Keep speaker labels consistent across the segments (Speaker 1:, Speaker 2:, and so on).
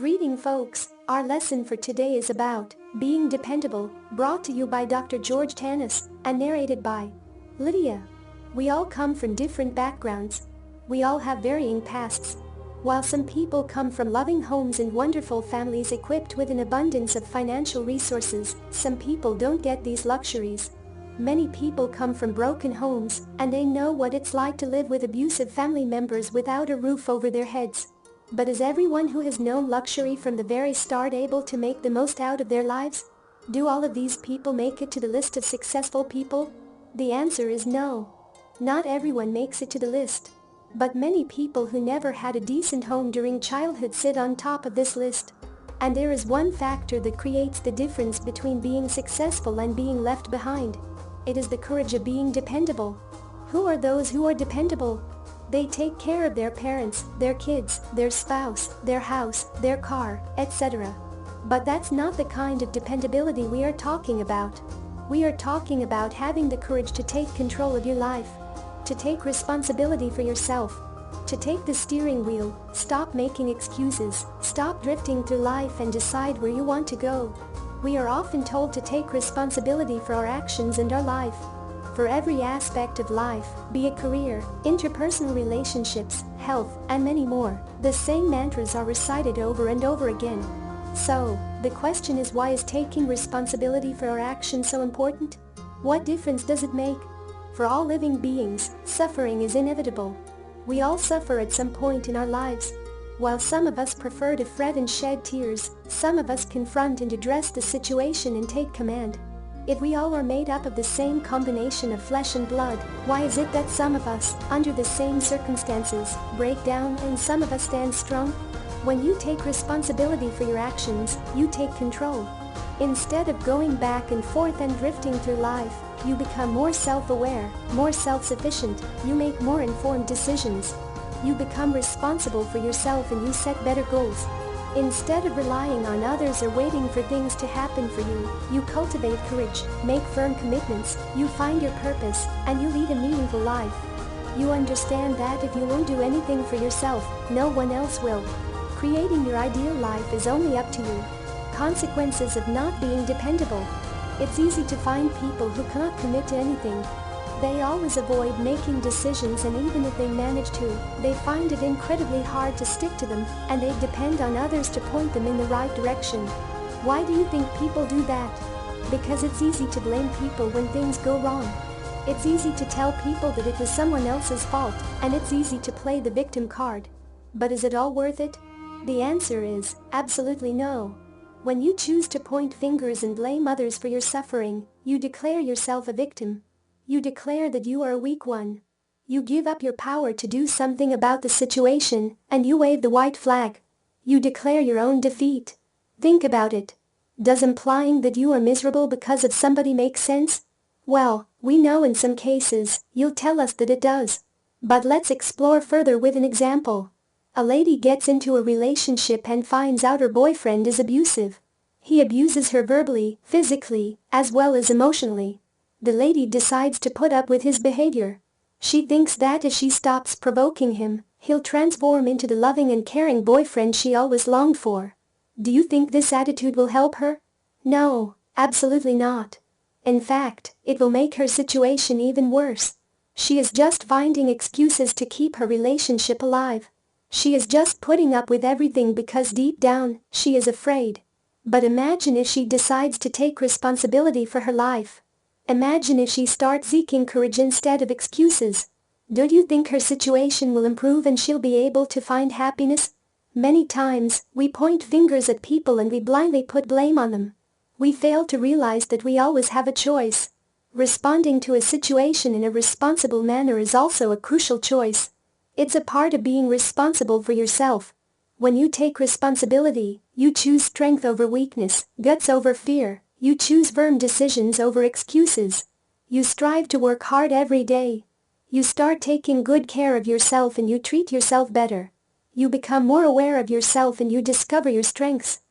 Speaker 1: Greeting folks, our lesson for today is about being dependable, brought to you by Dr. George Tanis and narrated by Lydia. We all come from different backgrounds. We all have varying pasts. While some people come from loving homes and wonderful families equipped with an abundance of financial resources, some people don't get these luxuries. Many people come from broken homes, and they know what it's like to live with abusive family members without a roof over their heads. But is everyone who has known luxury from the very start able to make the most out of their lives? Do all of these people make it to the list of successful people? The answer is no. Not everyone makes it to the list. But many people who never had a decent home during childhood sit on top of this list. And there is one factor that creates the difference between being successful and being left behind. It is the courage of being dependable. Who are those who are dependable? They take care of their parents, their kids, their spouse, their house, their car, etc. But that's not the kind of dependability we are talking about. We are talking about having the courage to take control of your life, to take responsibility for yourself, to take the steering wheel, stop making excuses, stop drifting through life and decide where you want to go. We are often told to take responsibility for our actions and our life. For every aspect of life, be it career, interpersonal relationships, health, and many more, the same mantras are recited over and over again. So, the question is, why is taking responsibility for our actions so important? What difference does it make? For all living beings, suffering is inevitable. We all suffer at some point in our lives. While some of us prefer to fret and shed tears, some of us confront and address the situation and take command. If we all are made up of the same combination of flesh and blood, why is it that some of us, under the same circumstances, break down and some of us stand strong? When you take responsibility for your actions, you take control. Instead of going back and forth and drifting through life, you become more self-aware, more self-sufficient, you make more informed decisions. You become responsible for yourself and you set better goals. Instead of relying on others or waiting for things to happen for you, you cultivate courage, make firm commitments, you find your purpose, and you lead a meaningful life. You understand that if you won't do anything for yourself, no one else will. Creating your ideal life is only up to you. Consequences of not being dependable. It's easy to find people who cannot commit to anything. They always avoid making decisions, and even if they manage to, they find it incredibly hard to stick to them, and they depend on others to point them in the right direction. Why do you think people do that? Because it's easy to blame people when things go wrong. It's easy to tell people that it was someone else's fault, and it's easy to play the victim card. But is it all worth it? The answer is absolutely no. When you choose to point fingers and blame others for your suffering, you declare yourself a victim. You declare that you are a weak one. You give up your power to do something about the situation, and you wave the white flag. You declare your own defeat. Think about it. Does implying that you are miserable because of somebody make sense? Well, we know in some cases, you'll tell us that it does. But let's explore further with an example. A lady gets into a relationship and finds out her boyfriend is abusive. He abuses her verbally, physically, as well as emotionally. The lady decides to put up with his behavior. She thinks that if she stops provoking him, he'll transform into the loving and caring boyfriend she always longed for. Do you think this attitude will help her? No, absolutely not. In fact, it will make her situation even worse. She is just finding excuses to keep her relationship alive. She is just putting up with everything because deep down, she is afraid. But imagine if she decides to take responsibility for her life. Imagine if she starts seeking courage instead of excuses. Do you think her situation will improve and she'll be able to find happiness? Many times, we point fingers at people and we blindly put blame on them. We fail to realize that we always have a choice. Responding to a situation in a responsible manner is also a crucial choice. It's a part of being responsible for yourself. When you take responsibility, you choose strength over weakness, guts over fear. You choose firm decisions over excuses. You strive to work hard every day. You start taking good care of yourself and you treat yourself better. You become more aware of yourself and you discover your strengths.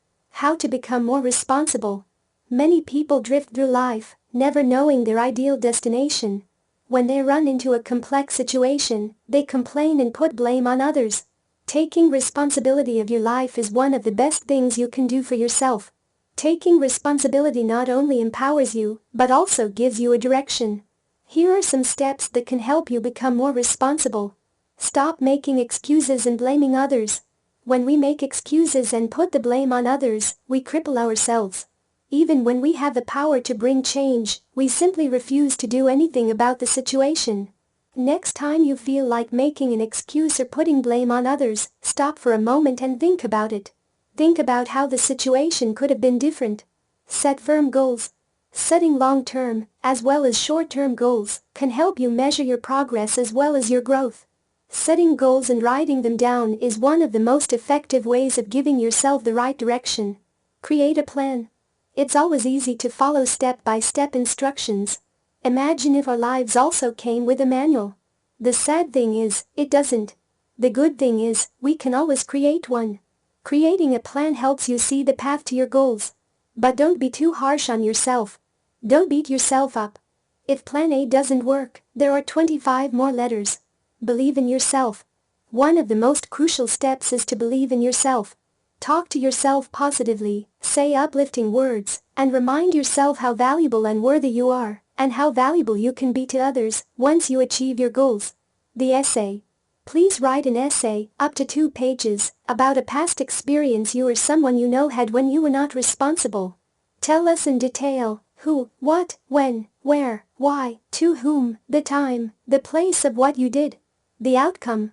Speaker 1: How to become more responsible. Many people drift through life, never knowing their ideal destination. When they run into a complex situation, they complain and put blame on others. Taking responsibility of your life is one of the best things you can do for yourself. Taking responsibility not only empowers you, but also gives you a direction. Here are some steps that can help you become more responsible. Stop making excuses and blaming others. When we make excuses and put the blame on others, we cripple ourselves. Even when we have the power to bring change, we simply refuse to do anything about the situation. Next time you feel like making an excuse or putting blame on others, stop for a moment and think about it. Think about how the situation could have been different. Set firm goals. Setting long-term, as well as short-term goals, can help you measure your progress as well as your growth. Setting goals and writing them down is one of the most effective ways of giving yourself the right direction. Create a plan. It's always easy to follow step-by-step instructions. Imagine if our lives also came with a manual. The sad thing is, it doesn't. The good thing is, we can always create one. Creating a plan helps you see the path to your goals. But don't be too harsh on yourself. Don't beat yourself up. If plan A doesn't work, there are 25 more letters. Believe in yourself. One of the most crucial steps is to believe in yourself. Talk to yourself positively, say uplifting words, and remind yourself how valuable and worthy you are, and how valuable you can be to others once you achieve your goals. The essay. Please write an essay, up to 2 pages, about a past experience you or someone you know had when you were not responsible. Tell us in detail who, what, when, where, why, to whom, the time, the place of what you did, the outcome.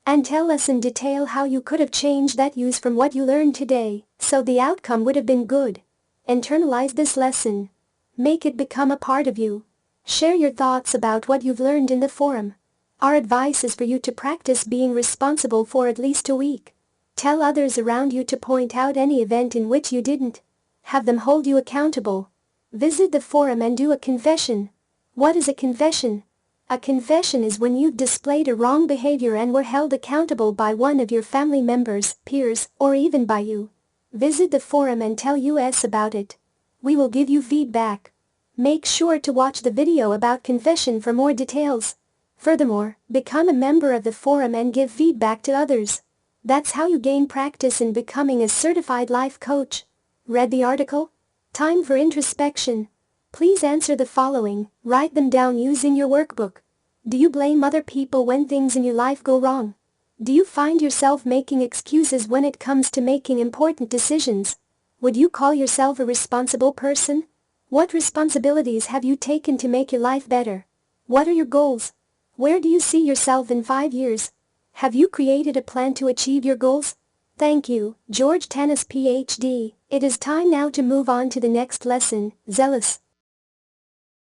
Speaker 1: And tell us in detail how you could have changed that use from what you learned today, so the outcome would have been good. Internalize this lesson. Make it become a part of you. Share your thoughts about what you've learned in the forum. Our advice is for you to practice being responsible for at least a week. Tell others around you to point out any event in which you didn't. Have them hold you accountable. Visit the forum and do a confession. What is a confession? A confession is when you've displayed a wrong behavior and were held accountable by one of your family members, peers, or even by you. Visit the forum and tell us about it. We will give you feedback. Make sure to watch the video about confession for more details. Furthermore, become a member of the forum and give feedback to others. That's how you gain practice in becoming a certified life coach. Read the article? Time for introspection. Please answer the following, write them down using your workbook. Do you blame other people when things in your life go wrong? Do you find yourself making excuses when it comes to making important decisions? Would you call yourself a responsible person? What responsibilities have you taken to make your life better? What are your goals? Where do you see yourself in 5 years? Have you created a plan to achieve your goals? Thank you, George Tannis, PhD. It is time now to move on to the next lesson, zealous.